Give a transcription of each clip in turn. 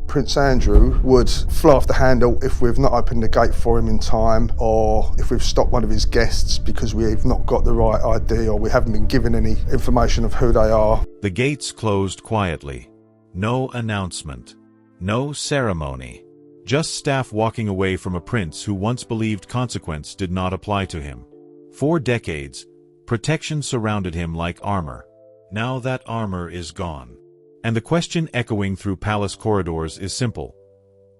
Prince Andrew would fly off the handle if we've not opened the gate for him in time, or if we've stopped one of his guests because we've not got the right ID or we haven't been given any information of who they are. The gates closed quietly. No announcement. No ceremony. Just staff walking away from a prince who once believed consequence did not apply to him. For decades, protection surrounded him like armor. Now that armor is gone. And the question echoing through palace corridors is simple.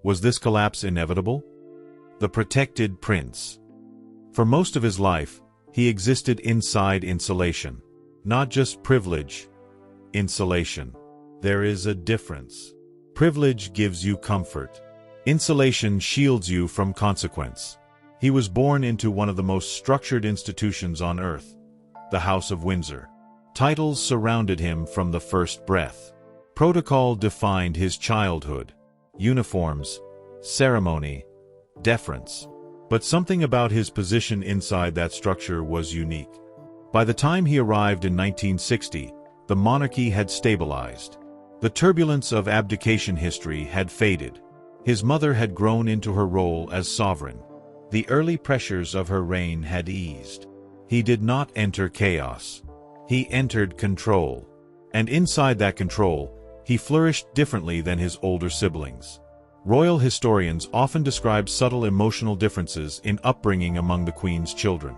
Was this collapse inevitable? The protected prince. For most of his life, he existed inside insulation. Not just privilege, insulation. There is a difference. Privilege gives you comfort. Insulation shields you from consequence. He was born into one of the most structured institutions on earth, the House of Windsor. Titles surrounded him from the first breath. Protocol defined his childhood. Uniforms, ceremony, deference. But something about his position inside that structure was unique. By the time he arrived in 1960, the monarchy had stabilized. The turbulence of abdication history had faded. His mother had grown into her role as sovereign. The early pressures of her reign had eased. He did not enter chaos. He entered control. And inside that control, he flourished differently than his older siblings. Royal historians often describe subtle emotional differences in upbringing among the Queen's children.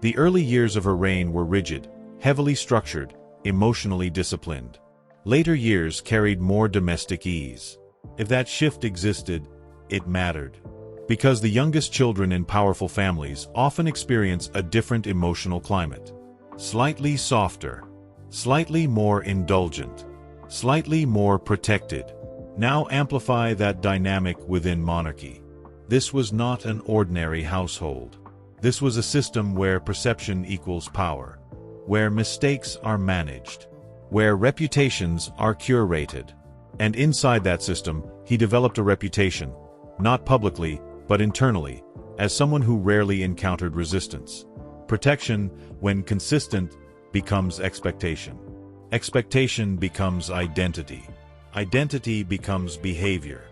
The early years of her reign were rigid, heavily structured, emotionally disciplined. Later years carried more domestic ease. If that shift existed, it mattered. Because the youngest children in powerful families often experience a different emotional climate. Slightly softer, slightly more indulgent, slightly more protected. Now amplify that dynamic within monarchy. This was not an ordinary household. This was a system where perception equals power, where mistakes are managed, where reputations are curated. And inside that system, he developed a reputation, not publicly, but internally, as someone who rarely encountered resistance. Protection, when consistent, becomes expectation. Expectation becomes identity. Identity becomes behavior.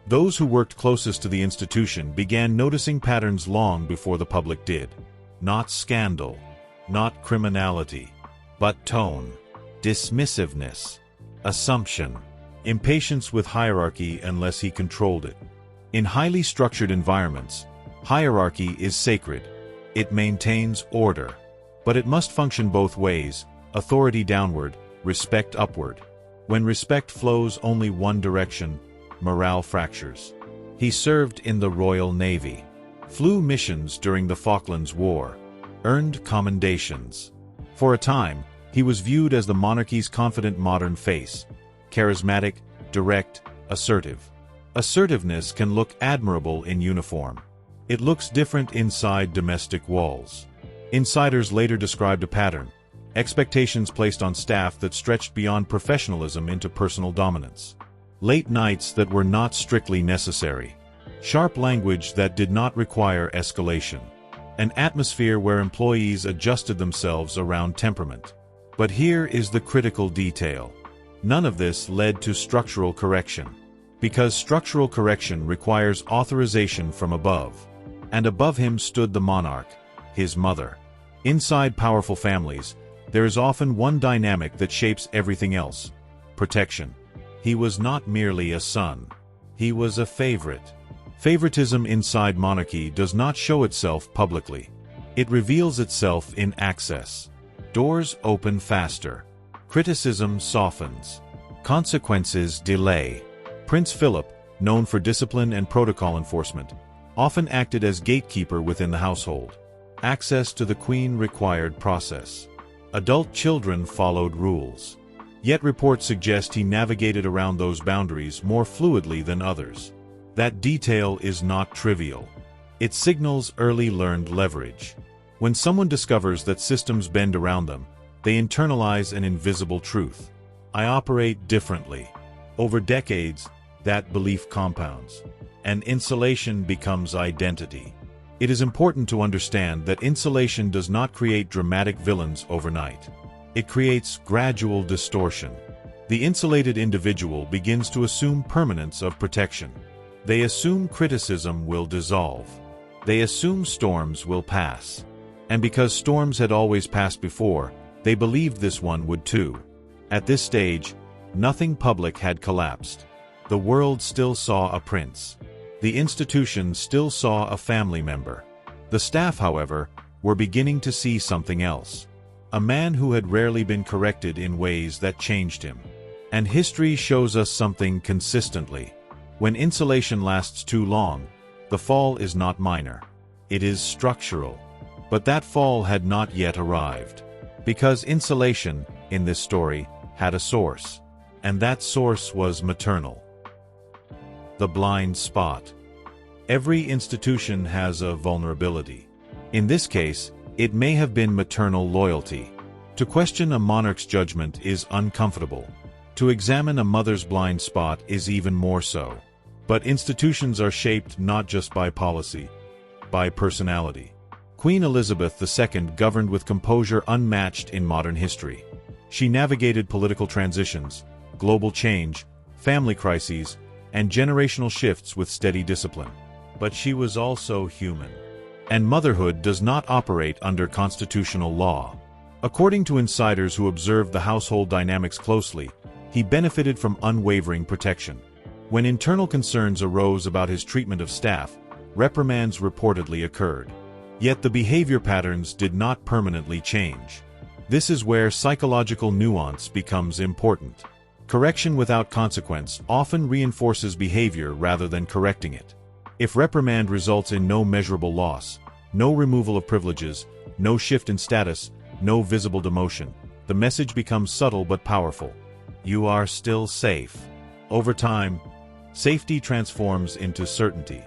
Those who worked closest to the institution began noticing patterns long before the public did. Not scandal, not criminality, but tone, dismissiveness, assumption, impatience with hierarchy unless he controlled it. In highly structured environments, hierarchy is sacred. It maintains order. But it must function both ways, authority downward, respect upward. When respect flows only one direction, morale fractures. He served in the Royal Navy, flew missions during the Falklands War, earned commendations. For a time, he was viewed as the monarchy's confident modern face, charismatic, direct, assertive. Assertiveness can look admirable in uniform. It looks different inside domestic walls. Insiders later described a pattern, expectations placed on staff that stretched beyond professionalism into personal dominance. Late nights that were not strictly necessary. Sharp language that did not require escalation. An atmosphere where employees adjusted themselves around temperament. But here is the critical detail. None of this led to structural correction. Because structural correction requires authorization from above. And above him stood the monarch, his mother. Inside powerful families, there is often one dynamic that shapes everything else: protection. He was not merely a son. He was a favorite. Favoritism inside monarchy does not show itself publicly. It reveals itself in access. Doors open faster. Criticism softens. Consequences delay. Prince Philip, known for discipline and protocol enforcement, often acted as gatekeeper within the household. Access to the Queen required process. Adult children followed rules. Yet reports suggest he navigated around those boundaries more fluidly than others. That detail is not trivial. It signals early learned leverage. When someone discovers that systems bend around them, they internalize an invisible truth. I operate differently. Over decades, that belief compounds, and insulation becomes identity. It is important to understand that insulation does not create dramatic villains overnight. It creates gradual distortion. The insulated individual begins to assume permanence of protection. They assume criticism will dissolve. They assume storms will pass. And because storms had always passed before, they believed this one would too. At this stage, nothing public had collapsed. The world still saw a prince. The institution still saw a family member. The staff, however, were beginning to see something else. A man who had rarely been corrected in ways that changed him. And history shows us something consistently. When insulation lasts too long, the fall is not minor. It is structural. But that fall had not yet arrived. Because insulation, in this story, had a source. And that source was maternal. The blind spot. Every institution has a vulnerability. In this case, it may have been maternal loyalty. To question a monarch's judgment is uncomfortable. To examine a mother's blind spot is even more so. But institutions are shaped not just by policy, by personality. Queen Elizabeth II governed with composure unmatched in modern history. She navigated political transitions, global change, family crises, and generational shifts with steady discipline. But she was also human. And motherhood does not operate under constitutional law. According to insiders who observed the household dynamics closely, he benefited from unwavering protection. When internal concerns arose about his treatment of staff, reprimands reportedly occurred. Yet the behavior patterns did not permanently change. This is where psychological nuance becomes important. Correction without consequence often reinforces behavior rather than correcting it. If reprimand results in no measurable loss, no removal of privileges, no shift in status, no visible demotion, the message becomes subtle but powerful. You are still safe. Over time, safety transforms into certainty.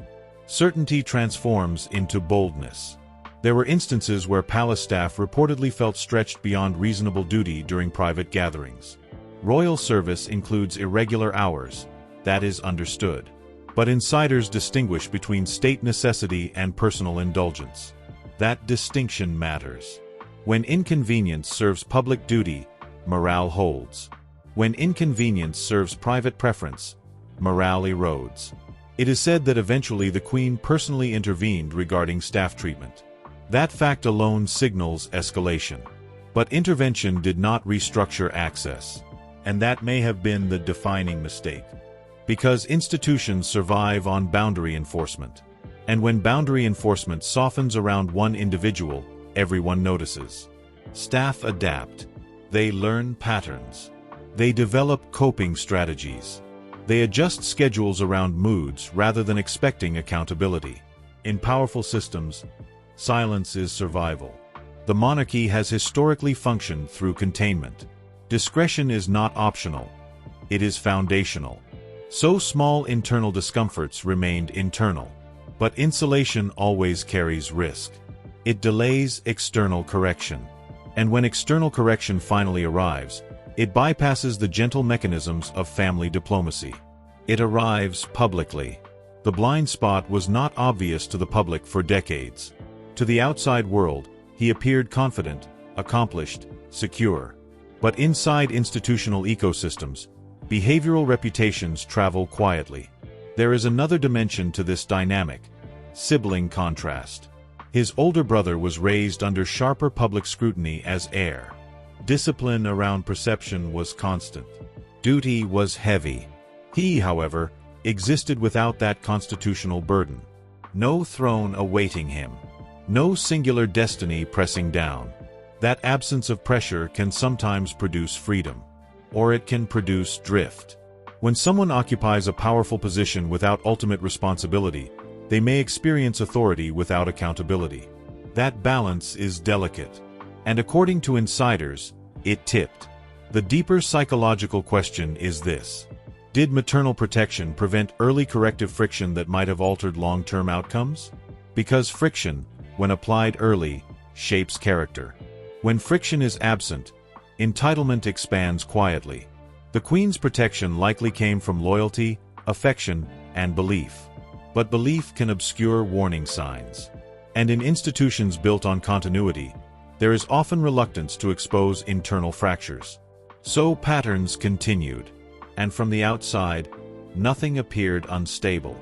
Certainty transforms into boldness. There were instances where palace staff reportedly felt stretched beyond reasonable duty during private gatherings. Royal service includes irregular hours. That is understood. But insiders distinguish between state necessity and personal indulgence. That distinction matters. When inconvenience serves public duty, morale holds. When inconvenience serves private preference, morale erodes. It is said that eventually the Queen personally intervened regarding staff treatment. That fact alone signals escalation. But intervention did not restructure access. And that may have been the defining mistake. Because institutions survive on boundary enforcement. And when boundary enforcement softens around one individual, everyone notices. Staff adapt. They learn patterns. They develop coping strategies. They adjust schedules around moods rather than expecting accountability. In powerful systems, silence is survival. The monarchy has historically functioned through containment. Discretion is not optional. It is foundational. So small internal discomforts remained internal. But insulation always carries risk. It delays external correction. And when external correction finally arrives, it bypasses the gentle mechanisms of family diplomacy. It arrives publicly. The blind spot was not obvious to the public for decades. To the outside world, he appeared confident, accomplished, secure. But inside institutional ecosystems, behavioral reputations travel quietly. There is another dimension to this dynamic: sibling contrast. His older brother was raised under sharper public scrutiny as heir. Discipline around perception was constant. Duty was heavy. He, however, existed without that constitutional burden. No throne awaiting him. No singular destiny pressing down. That absence of pressure can sometimes produce freedom. Or it can produce drift. When someone occupies a powerful position without ultimate responsibility, they may experience authority without accountability. That balance is delicate. And according to insiders, it tipped. The deeper psychological question is this: did maternal protection prevent early corrective friction that might have altered long-term outcomes? Because friction, when applied early, shapes character. When friction is absent, entitlement expands quietly. The Queen's protection likely came from loyalty, affection, and belief. But belief can obscure warning signs. And in institutions built on continuity, there is often reluctance to expose internal fractures. So patterns continued, and from the outside, nothing appeared unstable.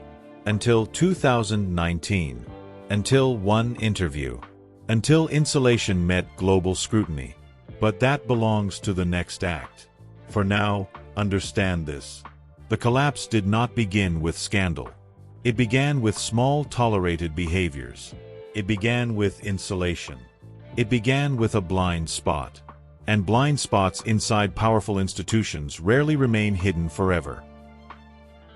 Until 2019. Until one interview. Until insulation met global scrutiny. But that belongs to the next act. For now, understand this. The collapse did not begin with scandal. It began with small tolerated behaviors. It began with insulation. It began with a blind spot. And blind spots inside powerful institutions rarely remain hidden forever.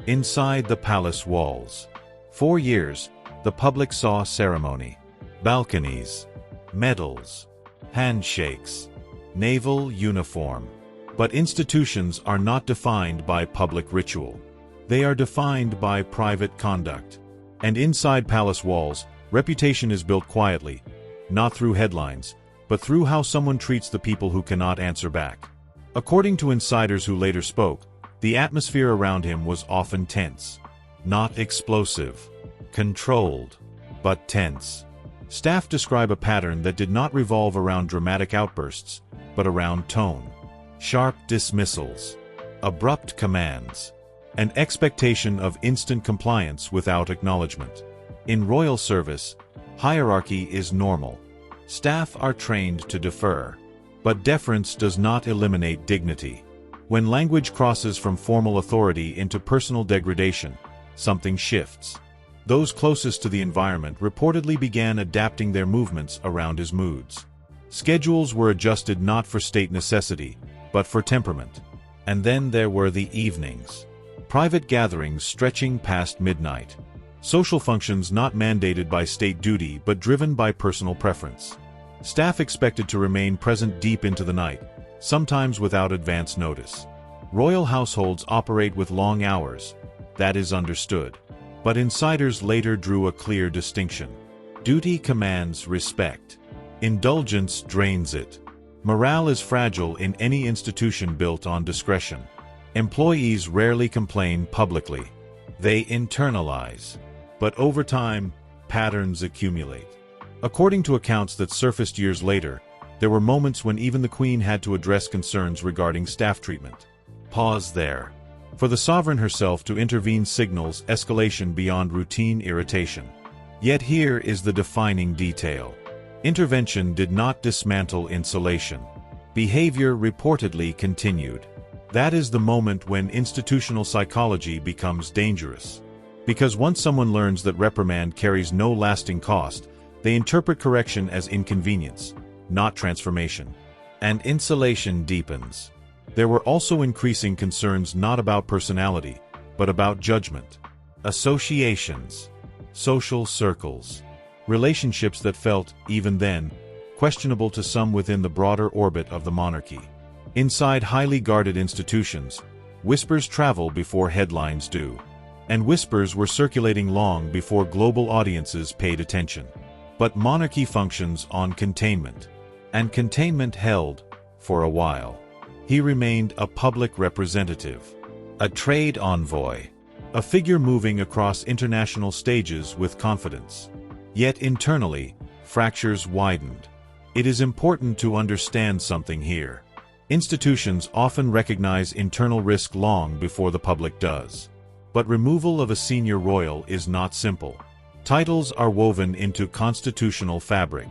Inside the palace walls. For years, the public saw ceremony. Balconies. Medals. Handshakes. Naval uniform. But institutions are not defined by public ritual. They are defined by private conduct. And inside palace walls, reputation is built quietly, not through headlines, but through how someone treats the people who cannot answer back. According to insiders who later spoke, the atmosphere around him was often tense. Not explosive. Controlled. But tense. Staff describe a pattern that did not revolve around dramatic outbursts, but around tone. Sharp dismissals. Abrupt commands. An expectation of instant compliance without acknowledgement. In royal service, hierarchy is normal. Staff are trained to defer. But deference does not eliminate dignity. When language crosses from formal authority into personal degradation, something shifts. Those closest to the environment reportedly began adapting their movements around his moods. Schedules were adjusted not for state necessity, but for temperament. And then there were the evenings. Private gatherings stretching past midnight. Social functions not mandated by state duty but driven by personal preference. Staff expected to remain present deep into the night, sometimes without advance notice. Royal households operate with long hours. That is understood. But insiders later drew a clear distinction. Duty commands respect. Indulgence drains it. Morale is fragile in any institution built on discretion. Employees rarely complain publicly. They internalize. But over time, patterns accumulate. According to accounts that surfaced years later, there were moments when even the Queen had to address concerns regarding staff treatment. Pause there. For the sovereign herself to intervene signals escalation beyond routine irritation. Yet here is the defining detail. Intervention did not dismantle insulation. Behavior reportedly continued. That is the moment when institutional psychology becomes dangerous. Because once someone learns that reprimand carries no lasting cost, they interpret correction as inconvenience, not transformation. And insulation deepens. There were also increasing concerns not about personality, but about judgment. Associations. Social circles. Relationships that felt, even then, questionable to some within the broader orbit of the monarchy. Inside highly guarded institutions, whispers travel before headlines do. And whispers were circulating long before global audiences paid attention. But monarchy functions on containment. And containment held, for a while. He remained a public representative. A trade envoy. A figure moving across international stages with confidence. Yet internally, fractures widened. It is important to understand something here. Institutions often recognize internal risk long before the public does. But removal of a senior royal is not simple. Titles are woven into constitutional fabric.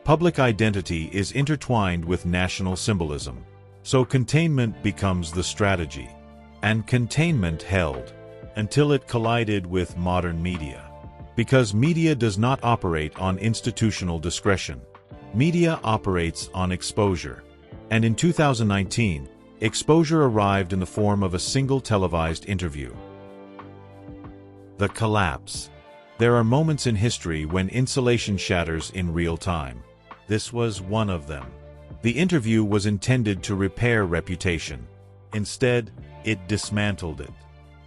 Public identity is intertwined with national symbolism. So containment becomes the strategy. And containment held until it collided with modern media. Because media does not operate on institutional discretion. Media operates on exposure. And in 2019, exposure arrived in the form of a single televised interview. The collapse. There are moments in history when insulation shatters in real time. This was one of them. The interview was intended to repair reputation. Instead, it dismantled it.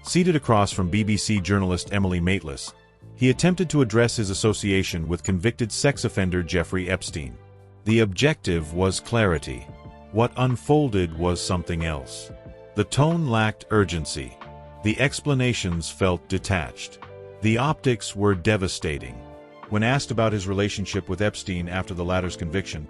Seated across from BBC journalist Emily Maitlis, he attempted to address his association with convicted sex offender Jeffrey Epstein. The objective was clarity. What unfolded was something else. The tone lacked urgency. The explanations felt detached. The optics were devastating. When asked about his relationship with Epstein after the latter's conviction,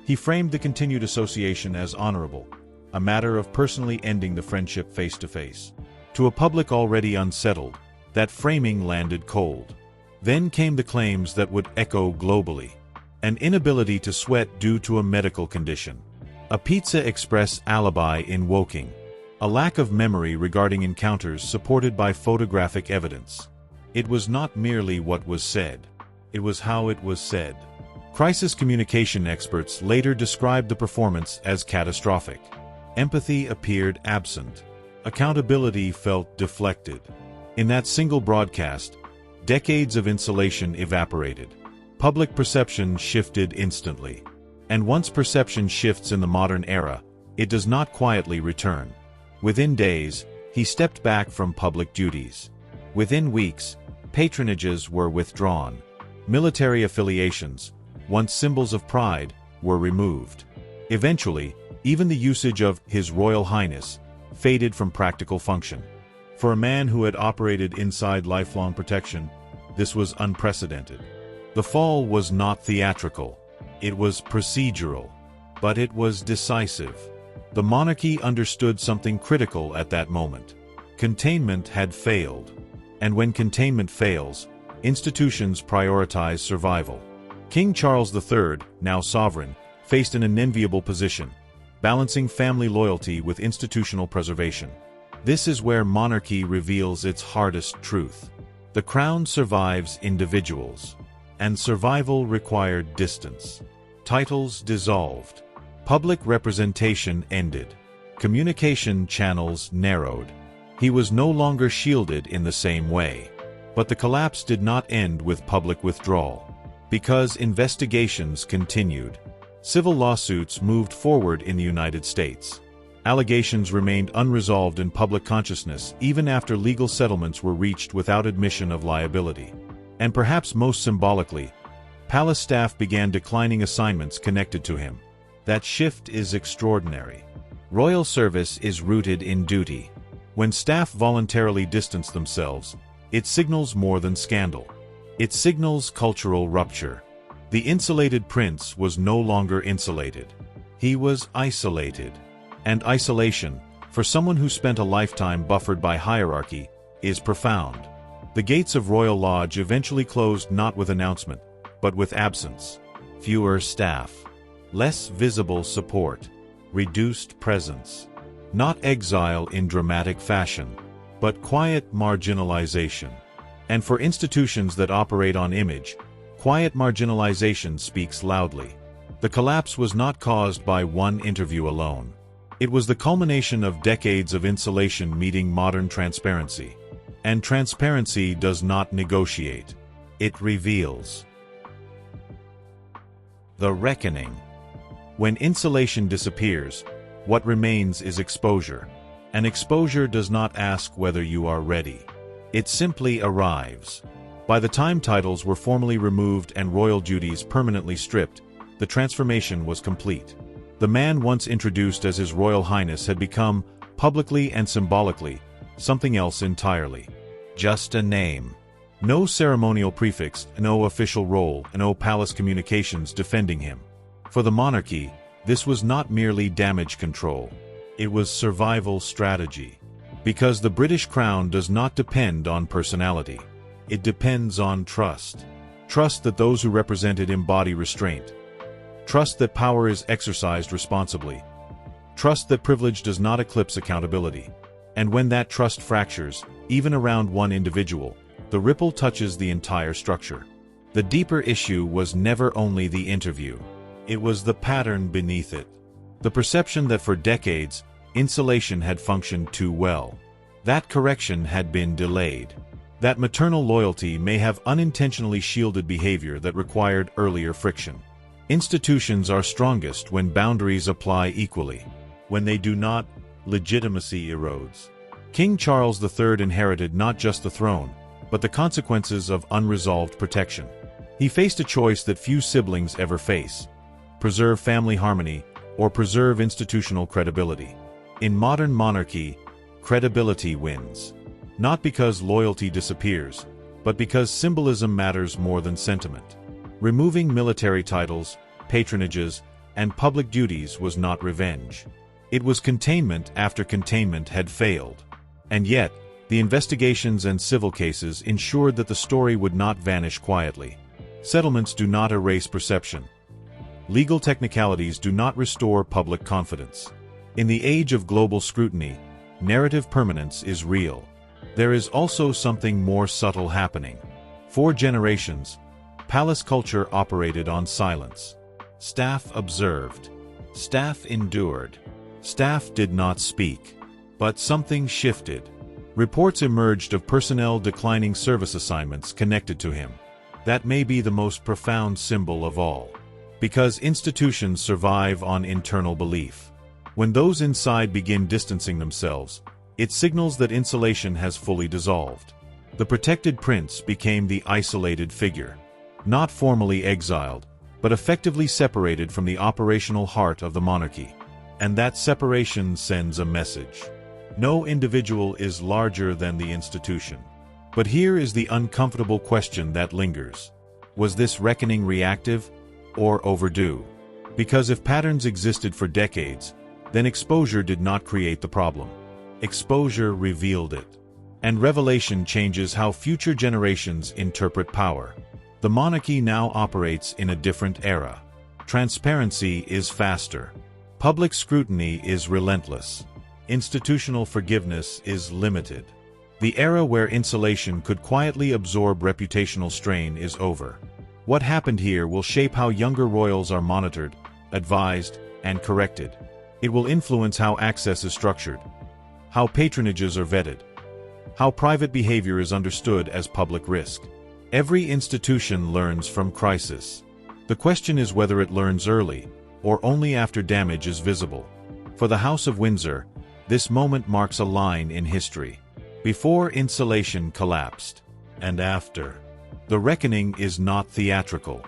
he framed the continued association as honorable, a matter of personally ending the friendship face to face. To a public already unsettled, that framing landed cold. Then came the claims that would echo globally. An inability to sweat due to a medical condition. A Pizza Express alibi in Woking. A lack of memory regarding encounters supported by photographic evidence. It was not merely what was said. It was how it was said. Crisis communication experts later described the performance as catastrophic. Empathy appeared absent. Accountability felt deflected. In that single broadcast, decades of insulation evaporated. Public perception shifted instantly. And once perception shifts in the modern era, it does not quietly return. Within days, he stepped back from public duties. Within weeks, patronages were withdrawn. Military affiliations, once symbols of pride, were removed. Eventually, even the usage of His Royal Highness faded from practical function. For a man who had operated inside lifelong protection, this was unprecedented. The fall was not theatrical. It was procedural. But it was decisive. The monarchy understood something critical at that moment. Containment had failed. And when containment fails, institutions prioritize survival. King Charles III, now sovereign, faced an unenviable position, balancing family loyalty with institutional preservation. This is where monarchy reveals its hardest truth. The crown survives individuals, and survival required distance. Titles dissolved. Public representation ended. Communication channels narrowed. He was no longer shielded in the same way. But the collapse did not end with public withdrawal. Because investigations continued. Civil lawsuits moved forward in the United States. Allegations remained unresolved in public consciousness even after legal settlements were reached without admission of liability. And perhaps most symbolically, palace staff began declining assignments connected to him. That shift is extraordinary. Royal service is rooted in duty. When staff voluntarily distance themselves, it signals more than scandal. It signals cultural rupture. The insulated prince was no longer insulated. He was isolated. And isolation, for someone who spent a lifetime buffered by hierarchy, is profound. The gates of Royal Lodge eventually closed not with announcement, but with absence. Fewer staff. Less visible support. Reduced presence. Not exile in dramatic fashion, but quiet marginalization. And for institutions that operate on image, quiet marginalization speaks loudly. The collapse was not caused by one interview alone. It was the culmination of decades of insulation meeting modern transparency. And transparency does not negotiate. It reveals. The reckoning. When insulation disappears, what remains is exposure. And exposure does not ask whether you are ready. It simply arrives. By the time titles were formally removed and royal duties permanently stripped, the transformation was complete. The man once introduced as His Royal Highness had become, publicly and symbolically, something else entirely. Just a name. No ceremonial prefix, no official role, no palace communications defending him. For the monarchy, this was not merely damage control. It was survival strategy. Because the British crown does not depend on personality. It depends on trust. Trust that those who represent it embody restraint. Trust that power is exercised responsibly. Trust that privilege does not eclipse accountability. And when that trust fractures, even around one individual, the ripple touches the entire structure. The deeper issue was never only the interview. It was the pattern beneath it. The perception that for decades, insulation had functioned too well. That correction had been delayed. That maternal loyalty may have unintentionally shielded behavior that required earlier friction. Institutions are strongest when boundaries apply equally. When they do not, legitimacy erodes. King Charles III inherited not just the throne, but the consequences of unresolved protection. He faced a choice that few siblings ever face: preserve family harmony or preserve institutional credibility. In modern monarchy, credibility wins. Not because loyalty disappears, but because symbolism matters more than sentiment. Removing military titles, patronages, and public duties was not revenge. It was containment after containment had failed. And yet, the investigations and civil cases ensured that the story would not vanish quietly. Settlements do not erase perception. Legal technicalities do not restore public confidence. In the age of global scrutiny, narrative permanence is real. There is also something more subtle happening. For generations, palace culture operated on silence. Staff observed. Staff endured. Staff did not speak. But something shifted. Reports emerged of personnel declining service assignments connected to him. That may be the most profound symbol of all. Because institutions survive on internal belief. When those inside begin distancing themselves, it signals that insulation has fully dissolved. The protected prince became the isolated figure. Not formally exiled, but effectively separated from the operational heart of the monarchy. And that separation sends a message. No individual is larger than the institution. But here is the uncomfortable question that lingers. Was this reckoning reactive or overdue? Because if patterns existed for decades, then exposure did not create the problem. Exposure revealed it. And revelation changes how future generations interpret power. The monarchy now operates in a different era. Transparency is faster. Public scrutiny is relentless. Institutional forgiveness is limited. The era where insulation could quietly absorb reputational strain is over. What happened here will shape how younger royals are monitored, advised, and corrected. It will influence how access is structured, how patronages are vetted, how private behavior is understood as public risk. Every institution learns from crisis. The question is whether it learns early, or only after damage is visible. For the House of Windsor, this moment marks a line in history. Before insulation collapsed, and after. The reckoning is not theatrical.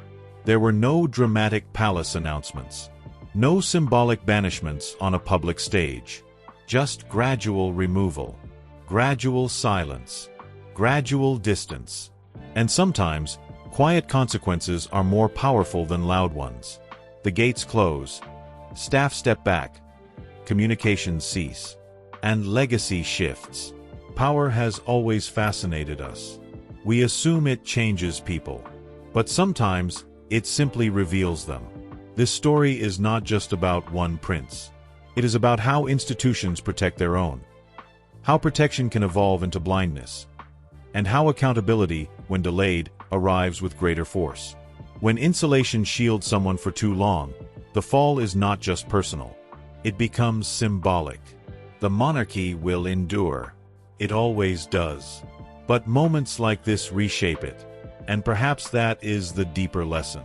There were no dramatic palace announcements. No symbolic banishments on a public stage. Just gradual removal. Gradual silence. Gradual distance. And sometimes, quiet consequences are more powerful than loud ones. The gates close. Staff step back. Communications cease. And legacy shifts. Power has always fascinated us. We assume it changes people. But sometimes, it simply reveals them. This story is not just about one prince. It is about how institutions protect their own. How protection can evolve into blindness. And how accountability, when delayed, arrives with greater force. When insulation shields someone for too long, the fall is not just personal. It becomes symbolic. The monarchy will endure. It always does. But moments like this reshape it. And perhaps that is the deeper lesson.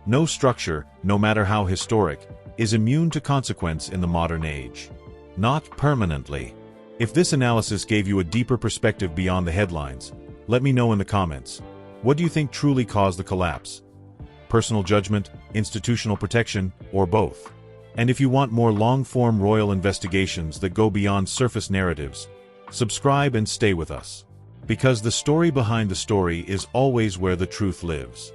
No structure, no matter how historic, is immune to consequence in the modern age. Not permanently. If this analysis gave you a deeper perspective beyond the headlines, let me know in the comments. What do you think truly caused the collapse? Personal judgment, institutional protection, or both? And if you want more long-form royal investigations that go beyond surface narratives, subscribe and stay with us. Because the story behind the story is always where the truth lives.